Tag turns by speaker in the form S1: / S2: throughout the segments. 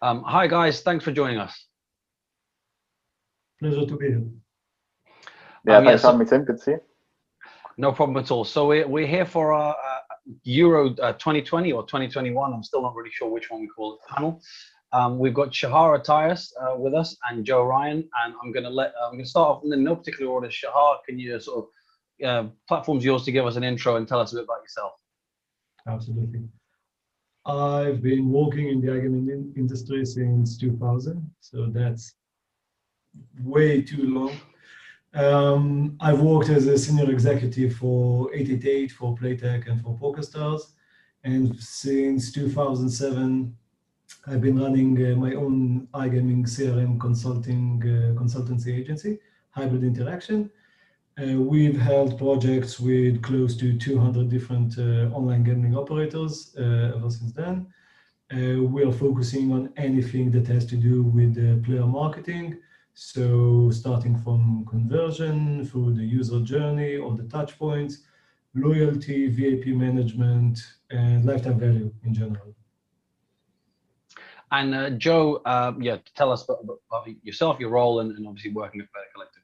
S1: Hi guys, thanks for joining us.
S2: Pleasure to be here.
S3: Yeah, thanks for having me, Tim. Good to see you.
S1: No problem at all. So we're here for our Euro 2020 or 2021. I'm still not really sure which one we call it, panel. We've got Shahar Attias with us and Joe Ryan, and I'm going to start off in no particular order. Shahar, can you sort of platform's yours to give us an intro and tell us a bit about yourself?
S2: Absolutely. I've been working in the iGaming industry since 2000, so that's way too long. I've worked as a senior executive for 888, for Playtech, and for PokerStars, and since 2007, I've been running my own iGaming CRM consultancy agency, Hybrid Interaction. We've held projects with close to 200 different online gambling operators ever since then. We are focusing on anything that has to do with player marketing. So starting from conversion through the user journey, all the touch points, loyalty, VIP management, and lifetime value in general.
S1: And Joe, tell us about yourself, your role, and obviously working at Better Collective.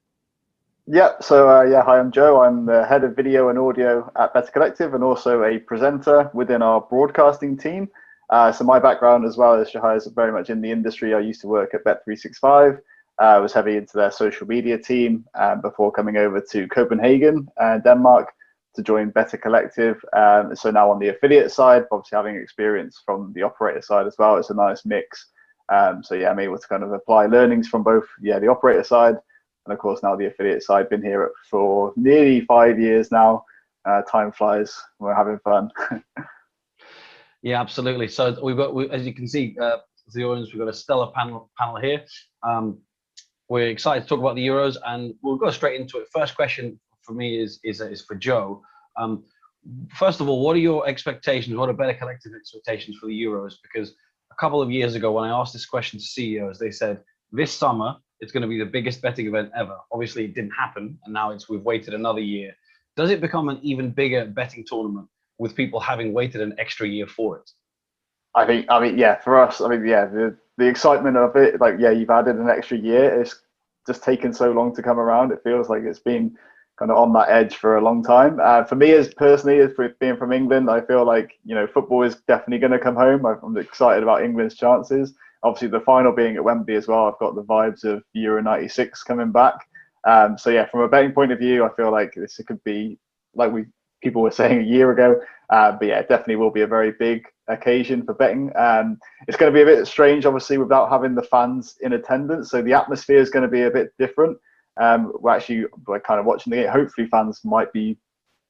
S3: Yeah, so hi, I'm Joe. I'm the head of video and audio at Better Collective and also a presenter within our broadcasting team. So my background as well as Shahar is very much in the industry. I used to work at Bet365. I was heavy into their social media team before coming over to Copenhagen, Denmark, to join Better Collective. So now on the affiliate side, obviously having experience from the operator side as well, it's a nice mix. So yeah, I'm able to kind of apply learnings from both the operator side and of course now the affiliate side. Been here for nearly 5 years now. Time flies. We're having fun.
S1: Yeah, absolutely. So we've got, as you can see, the audience, we've got a stellar panel here. We're excited to talk about the Euros, and we'll go straight into it. First question for me is for Joe. First of all, what are your expectations? What are Better Collective expectations for the Euros? Because a couple of years ago, when I asked this question to CEOs, they said this summer it's going to be the biggest betting event ever. Obviously, it didn't happen, and now we've waited another year. Does it become an even bigger betting tournament with people having waited an extra year for it?
S3: I mean, yeah, for us, the excitement of it, you've added an extra year. It's just taken so long to come around. It feels like it's been kind of on that edge for a long time. For me, as being from England, I feel like, football is definitely going to come home. I'm excited about England's chances. Obviously, the final being at Wembley as well, I've got the vibes of Euro 96 coming back. So yeah, from a betting point of view, I feel like this could be, like people were saying a year ago, but yeah, it definitely will be a very big occasion for betting. It's going to be a bit strange, obviously, without having the fans in attendance. So the atmosphere is going to be a bit different. We're kind of watching the game. Hopefully, fans might be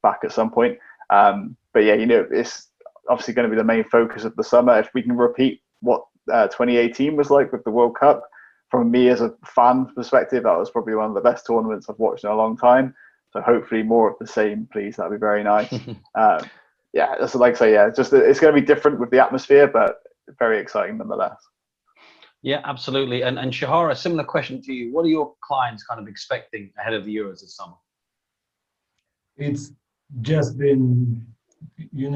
S3: back at some point. But yeah, it's obviously going to be the main focus of the summer. If we can repeat what 2018 was like with the World Cup, from me as a fan perspective, that was probably one of the best tournaments I've watched in a long time. So hopefully more of the same, please. That'd be very nice. Yeah, that's like I say. Yeah, it's going to be different with the atmosphere, but very exciting nonetheless.
S1: Yeah, absolutely. And Shahar, a similar question to you. What are your clients kind of expecting ahead of the Euros this summer?
S2: It's just been,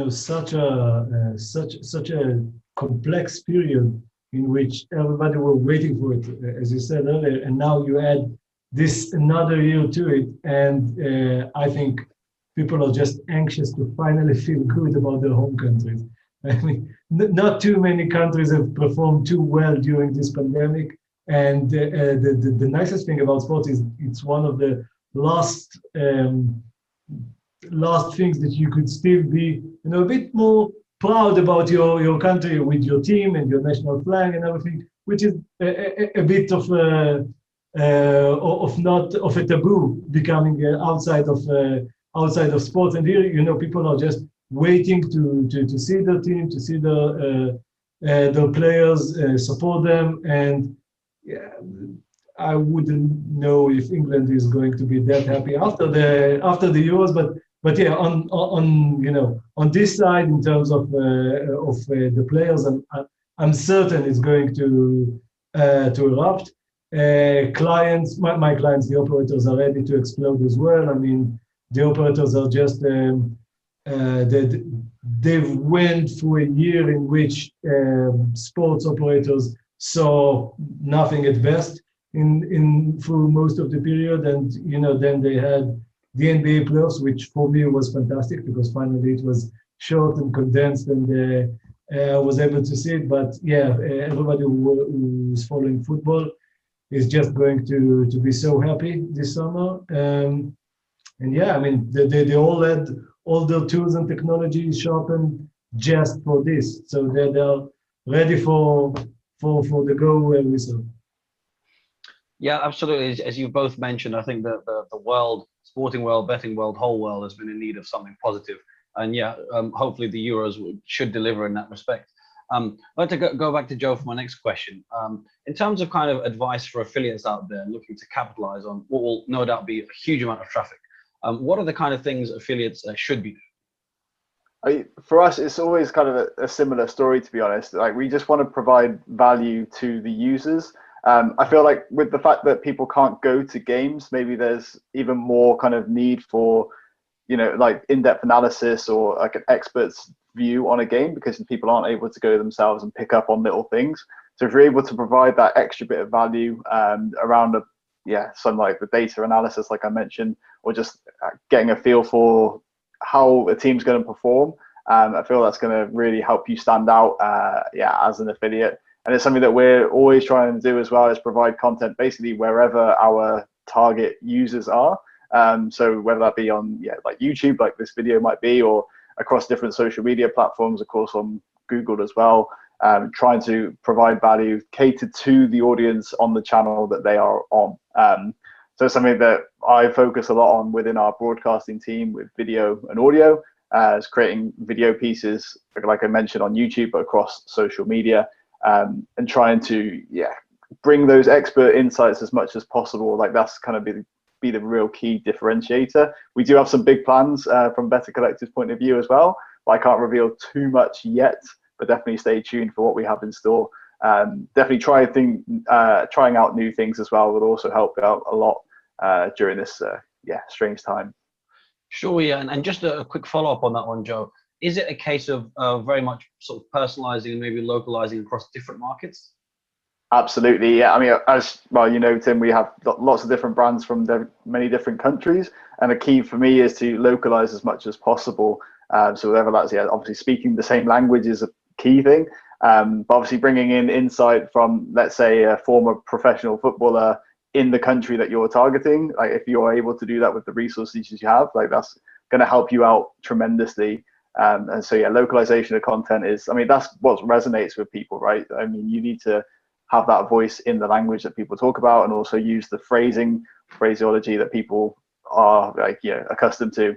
S2: such a complex period in which everybody were waiting for it, as you said earlier, and now you add this another year to it, and I think people are just anxious to finally feel good about their home countries. I mean, not too many countries have performed too well during this pandemic, and the nicest thing about sports is it's one of the last things that you could still be, a bit more proud about your country with your team and your national flag and everything, which is a bit of not of a taboo becoming outside of sports. And here, people are just waiting to see their team, to see their players, support them, and yeah, I wouldn't know if England is going to be that happy after the Euros, but yeah, on this side in terms of the players, I'm certain it's going to erupt. Clients, my clients, the operators are ready to explode as well. I mean, the operators are just they've went through a year in which sports operators saw nothing at best in through most of the period. And then they had the NBA playoffs, which for me was fantastic because finally it was short and condensed, and was able to see it. But yeah, everybody who's following football is just going to be so happy this summer. And yeah, I mean, they all had all their tools and technology sharpened just for this, so they're ready for the go whistle.
S1: Yeah, absolutely. As you both mentioned, I think that the world, sporting world, betting world, whole world has been in need of something positive. And yeah, hopefully the Euros should deliver in that respect. I'd like to go back to Joe for my next question. In terms of kind of advice for affiliates out there looking to capitalize on what will no doubt be a huge amount of traffic, what are the kind of things affiliates should be doing?
S3: For us, it's always kind of a similar story, to be honest. Like, we just want to provide value to the users. I feel like with the fact that people can't go to games, maybe there's even more kind of need for, like in-depth analysis or like an expert's view on a game, because people aren't able to go themselves and pick up on little things. So if you're able to provide that extra bit of value around some like the data analysis, like I mentioned, or just getting a feel for how a team's going to perform, I feel that's going to really help you stand out as an affiliate. And it's something that we're always trying to do as well, is provide content basically wherever our target users are. So whether that be on like YouTube, like this video might be, or across different social media platforms, of course on Google as well, trying to provide value catered to the audience on the channel that they are on. So something that I focus a lot on within our broadcasting team with video and audio is creating video pieces, like I mentioned, on YouTube, but across social media, and trying to bring those expert insights as much as possible. Like, that's kind of be the real key differentiator. We do have some big plans from Better Collective's point of view as well, but I can't reveal too much yet, but definitely stay tuned for what we have in store. Definitely trying out new things as well will also help out a lot during this strange time.
S1: Sure, yeah, and just a quick follow-up on that one, Joe. Is it a case of very much sort of personalizing and maybe localizing across different markets?
S3: Absolutely, yeah. I mean, as well, Tim, we have lots of different brands from many different countries, and the key for me is to localize as much as possible. So whether that's obviously speaking the same language is a key thing, but obviously bringing in insight from, let's say, a former professional footballer in the country that you're targeting. Like, if you're able to do that with the resources you have, like, that's going to help you out tremendously. And so localization of content is, I mean, that's what resonates with people, right? I mean, you need to have that voice in the language that people talk about, and also use the phraseology that people are accustomed to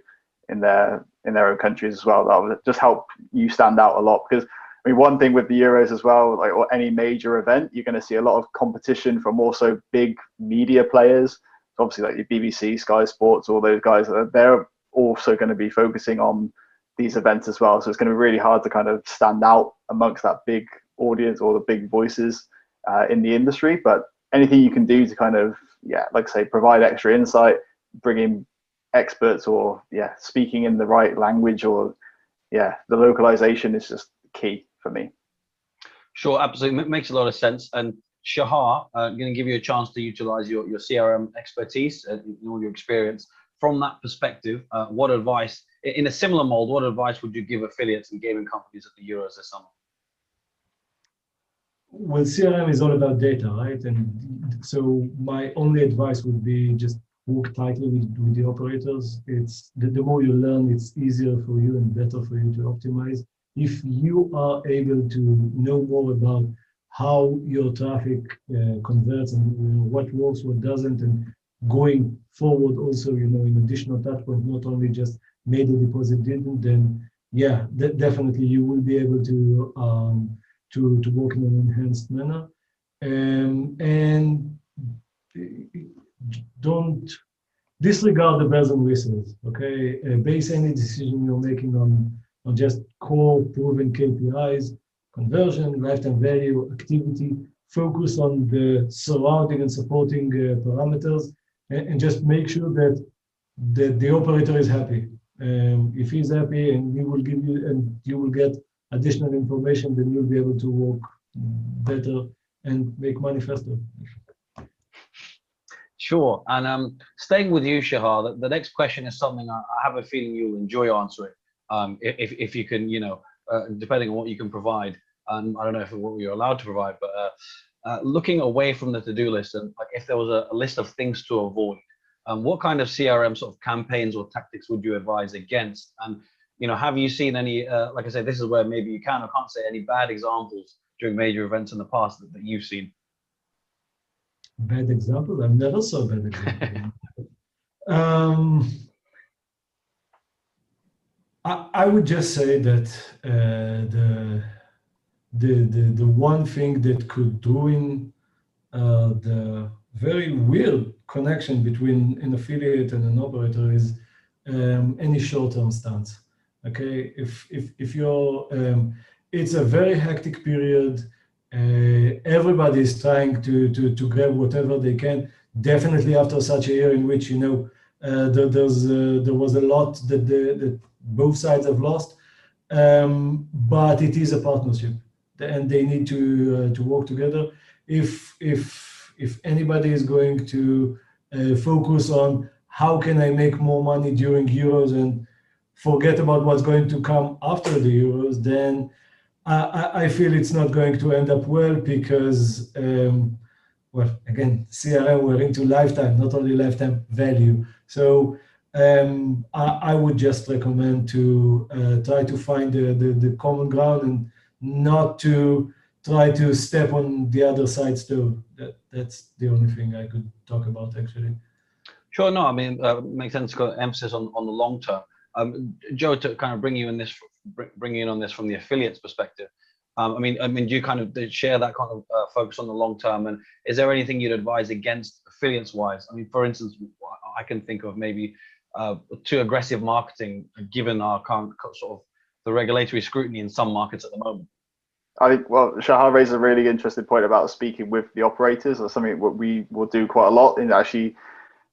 S3: in their own countries as well. That will just help you stand out a lot, because I mean, one thing with the Euros as well, like, or any major event, you're going to see a lot of competition from also big media players. So obviously, like your BBC, Sky Sports, all those guys, they're also going to be focusing on these events as well. So it's going to be really hard to kind of stand out amongst that big audience or the big voices in the industry. But anything you can do to kind of, like I say, provide extra insight, bring in experts, or speaking in the right language, or the localization is just key for me.
S1: Sure, absolutely, makes a lot of sense. And Shahar, I'm going to give you a chance to utilize your CRM expertise and all your experience. From that perspective, what advice, in a similar mold, what advice would you give affiliates and gaming companies at the Euros this summer?
S2: Well, CRM is all about data, right? And so my only advice would be just work tightly with the operators. It's the more you learn, it's easier for you and better for you to optimize. If you are able to know more about how your traffic converts, and what works, what doesn't, and going forward also, in additional touch point, not only just made a deposit, didn't, then definitely you will be able to work in an enhanced manner. And don't disregard the bells and whistles, okay? Base any decision you're making on just core proven KPIs, conversion, lifetime value, activity. Focus on the surrounding and supporting parameters, and just make sure that the operator is happy. If he's happy, and you will get additional information, then you'll be able to work better and make money faster.
S1: Sure. And staying with you, Shahar, the next question is something I have a feeling you'll enjoy answering. If you can, depending on what you can provide. I don't know if what you're allowed to provide, but looking away from the to-do list, and like if there was a list of things to avoid, what kind of CRM sort of campaigns or tactics would you advise against? And have you seen any? Like I said, this is where maybe you can or can't say any bad examples during major events in the past that you've seen.
S2: Bad example? I've never saw bad example. I would just say that the one thing that could ruin the very weird connection between an affiliate and an operator is any short-term stance. Okay, if you're, it's a very hectic period. Everybody is trying to grab whatever they can. Definitely after such a year in which there was a lot that both sides have lost, but it is a partnership, and they need to work together. If anybody is going to focus on how can I make more money during Euros and forget about what's going to come after the Euros, then I feel it's not going to end up well because, well, again, CRM, we're into lifetime, not only lifetime value. So I would just recommend to try to find the common ground and not to try to step on the other side's toe. That's the only thing I could talk about, actually.
S1: Sure, no, I mean, makes sense to go emphasis on the long term. Joe, to kind of bring you in on this from the affiliates perspective. I mean, do you kind of share that kind of focus on the long term? And is there anything you'd advise against affiliates wise? I mean, for instance, I can think of maybe too aggressive marketing given our current sort of the regulatory scrutiny in some markets at the moment.
S3: I think, well, Shahar raised a really interesting point about speaking with the operators. That's something that we will do quite a lot in actually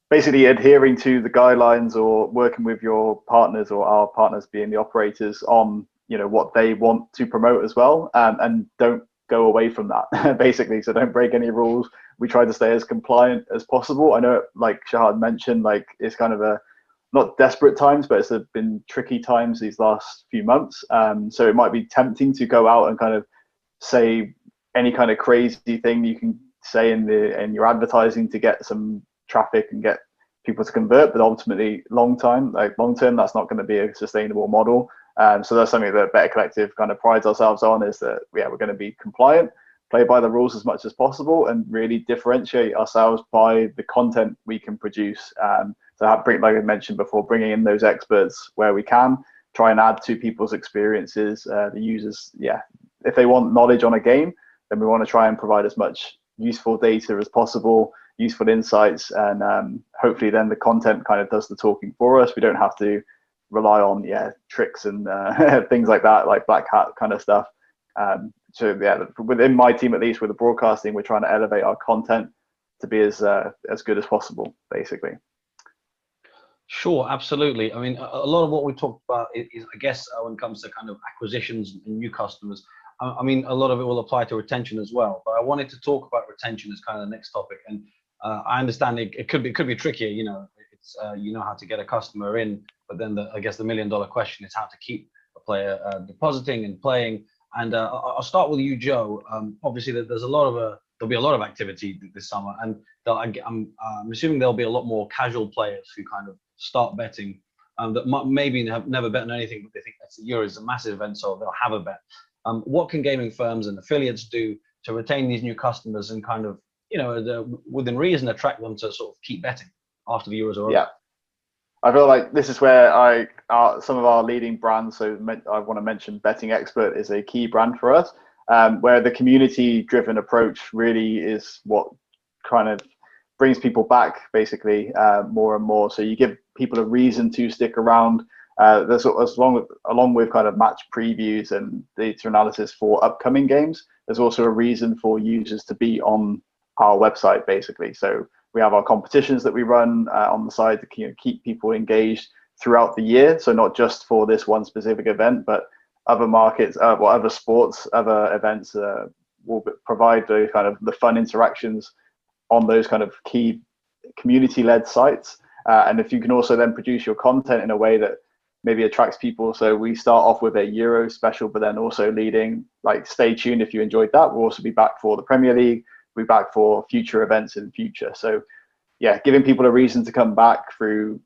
S3: basically adhering to the guidelines or working with your partners or our partners being the operators on what they want to promote as well, and don't go away from that basically. So don't break any rules. We try to stay as compliant as possible. I know, like Shahar mentioned, like it's kind of a not desperate times, but it's been tricky times these last few months. So it might be tempting to go out and kind of say any kind of crazy thing you can say in your advertising to get some traffic and get people to convert, but ultimately long term, that's not going to be a sustainable model. So that's something that Better Collective kind of prides ourselves on, is that we're going to be compliant, play by the rules as much as possible, and really differentiate ourselves by the content we can produce. So like I mentioned before, bringing in those experts where we can, try and add to people's experiences, the users. Yeah, if they want knowledge on a game, then we want to try and provide as much useful data as possible, useful insights, and hopefully then the content kind of does the talking for us. We don't have to rely on tricks and things like that, like black hat kind of stuff. So yeah, within my team, at least with the broadcasting, we're trying to elevate our content to be as good as possible, basically.
S1: Sure, absolutely. I mean, a lot of what we talked about is, I guess, when it comes to kind of acquisitions and new customers, I mean, a lot of it will apply to retention as well. But I wanted to talk about retention as kind of the next topic. And I understand it could be trickier. It's how to get a customer in, but then I guess the $1 million question is how to keep a player depositing and playing. And I'll start with you, Joe. Obviously, there's there'll be a lot of activity this summer, and I'm assuming there'll be a lot more casual players who kind of start betting that maybe have never bet on anything, but they think that's the Euro is a massive event, so they'll have a bet. What can gaming firms and affiliates do to retain these new customers and kind of, within reason, attract them to sort of keep betting after the Euros are over?
S3: Yeah, I feel like this is where some of our leading brands, so I want to mention Betting Expert is a key brand for us, where the community-driven approach really is what kind of brings people back, basically, more and more. So you give people a reason to stick around. There's along with kind of match previews and data analysis for upcoming games, there's also a reason for users to be on our website, basically. So we have our competitions that we run on the side to keep people engaged throughout the year. So not just for this one specific event, but other markets, other sports, other events, will provide the kind of the fun interactions on those kind of key community-led sites. And if you can also then produce your content in a way that maybe attracts people. So we start off with a Euro special, but then also leading, like, stay tuned if you enjoyed that. We'll also be back for the Premier League. We'll be back for future events in the future. So yeah, giving people a reason to come back through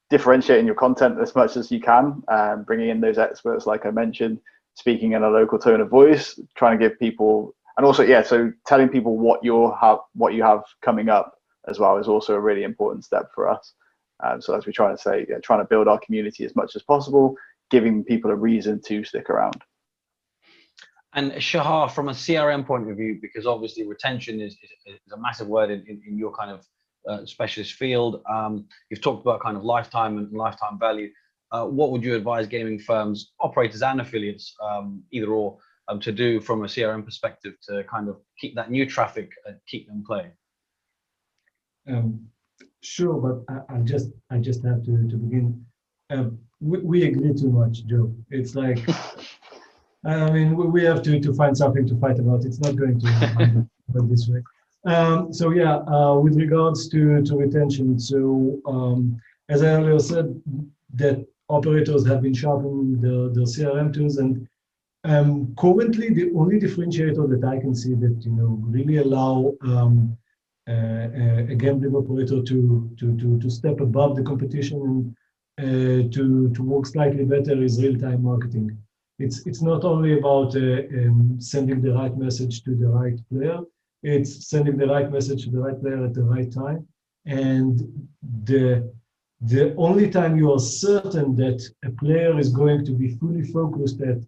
S3: differentiating your content as much as you can, bringing in those experts, like I mentioned, speaking in a local tone of voice, trying to give people, and also, yeah, so telling people what you have coming up as well is also a really important step for us. So as we try to say, yeah, trying to build our community as much as possible, giving people a reason to stick around. And
S1: Shahar, from a CRM point of view, because obviously retention is a massive word in your kind of specialist field. You've talked about kind of lifetime and lifetime value. What would you advise gaming firms, operators and affiliates, either or, to do from a CRM perspective to kind of keep that new traffic and keep them playing?
S2: Sure, but I just have to begin. We agree too much, Joe. It's like, I mean, we have to find something to fight about. It's not going to happen this way. So yeah, with regards to retention, so as I earlier said, that operators have been sharpening the CRM tools, and currently the only differentiator that I can see that really allow a gambling operator to step above the competition and to work slightly better is real-time marketing. It's not only about sending the right message to the right player. It's sending the right message to the right player at the right time. And the only time you are certain that a player is going to be fully focused at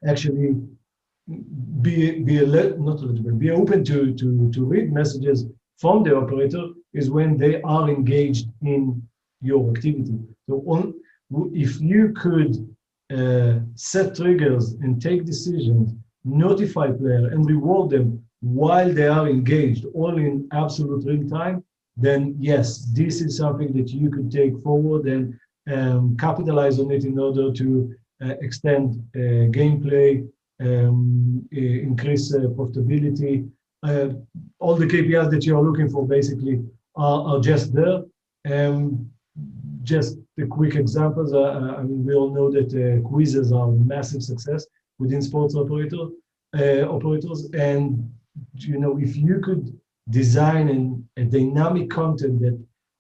S2: actually be open to read messages from the operator is when they are engaged in your activity. So if you could set triggers and take decisions, notify player and reward them while they are engaged, all in absolute real time, then yes, this is something that you could take forward and capitalize on it in order to extend gameplay, increase profitability. All the KPIs that you are looking for basically are just there. Just the quick examples. I mean, we all know that quizzes are a massive success within sports operators, and if you could design a dynamic content that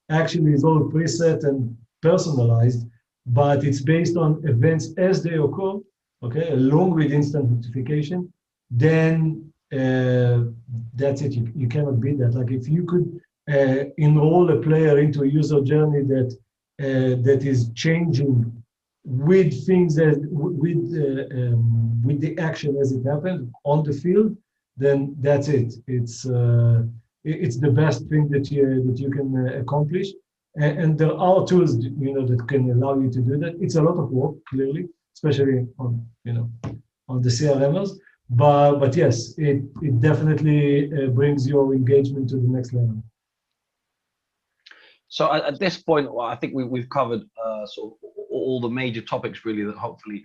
S2: actually is all preset and personalized, but it's based on events as they occur, okay, along with instant notification, then that's it. You cannot beat that. Like if you could enroll a player into a user journey that is changing with things with the action as it happens on the field, then that's it. It's the best thing that you can accomplish. And there are tools that can allow you to do that. It's a lot of work, clearly, especially on the CRMers. But yes, it definitely brings your engagement to the next level.
S1: So at this point, well, I think we've covered sort of all the major topics really that hopefully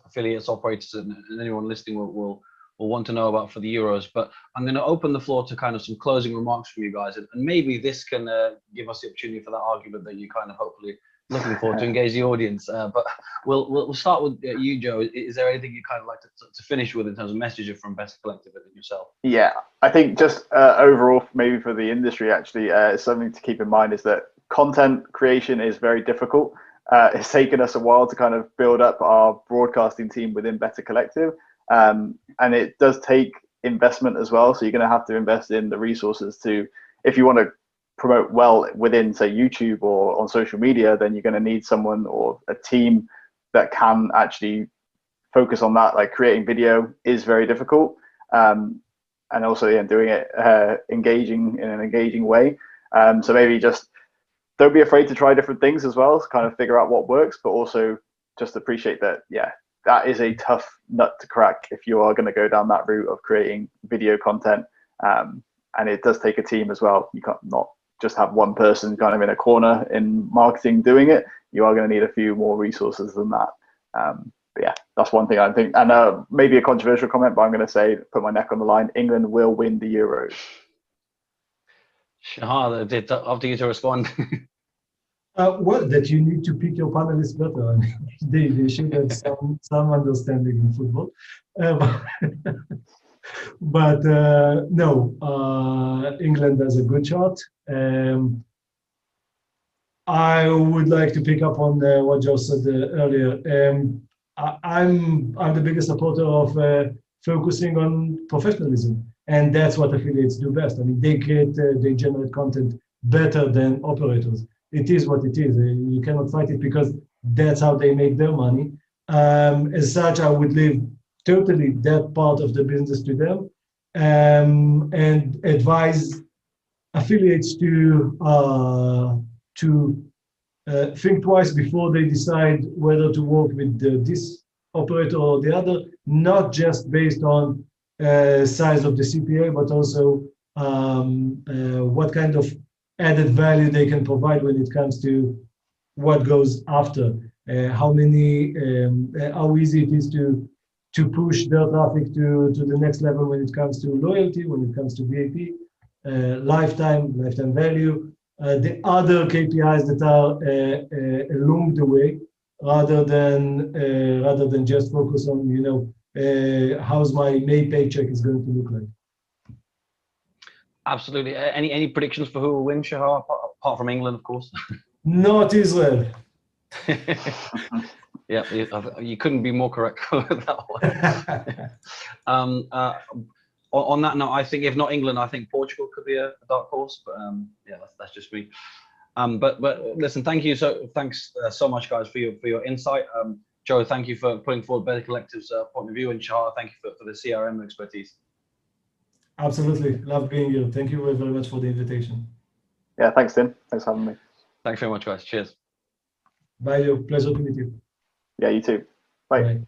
S1: affiliates, operators, and anyone listening will want to know about for the Euros. But I'm going to open the floor to kind of some closing remarks from you guys, and maybe this can give us the opportunity for that argument that you kind of hopefully looking for to engage the audience. But we'll start with you, Joe. Is there anything you kind of like to finish with in terms of messages from Better Collective and yourself?
S3: Yeah, I think just overall, maybe for the industry, actually, something to keep in mind is that content creation is very difficult. It's taken us a while to kind of build up our broadcasting team within Better Collective. And it does take investment as well. So you're going to have to invest in the resources if you want to promote well within, say, YouTube or on social media, then you're going to need someone or a team that can actually focus on that. Like creating video is very difficult. And also, yeah, doing it in an engaging way. So maybe just don't be afraid to try different things as well, to kind of figure out what works, but also just appreciate that, yeah, that is a tough nut to crack if you are going to go down that route of creating video content. And it does take a team as well. You can't not just have one person kind of in a corner in marketing doing it. You are going to need a few more resources than that. yeah, that's one thing I think. And maybe a controversial comment, but I'm going to say, put my neck on the line, England will win the Euros.
S1: Shahar, after you to respond.
S2: Well, that you need to pick your panelists better. I mean, they should have some understanding in football. But no, England has a good shot. I would like to pick up on what Joe said earlier. I'm the biggest supporter of focusing on professionalism, and that's what affiliates do best. I mean, they generate content better than operators. It is what it is. You cannot fight it because that's how they make their money. As such, I would leave totally that part of the business to them, and advise affiliates to think twice before they decide whether to work with this operator or the other, not just based on size of the CPA, but also what kind of added value they can provide when it comes to what goes after, how easy it is to push their traffic to the next level when it comes to loyalty, when it comes to VAP, lifetime value, the other KPIs that are along the way, rather than just focus on how's my May paycheck is going to look like.
S1: Absolutely. Any predictions for who will win, Shahar, apart from England, of course?
S2: Not Israel.
S1: Yeah, you couldn't be more correct with that one. On that note, I think if not England, I think Portugal could be a dark horse. But yeah, that's just me. But listen, thanks so much, guys, for your insight. Joe, thank you for putting forward Better Collective's point of view, and Shahar, thank you for the CRM expertise.
S2: Absolutely, love being here. Thank you very much for the invitation.
S3: Yeah, thanks, Tim. Thanks for having me.
S1: Thanks very much, guys. Cheers.
S2: Bye, Joe. Pleasure to meet you.
S3: Yeah, you too. Bye.
S2: Bye.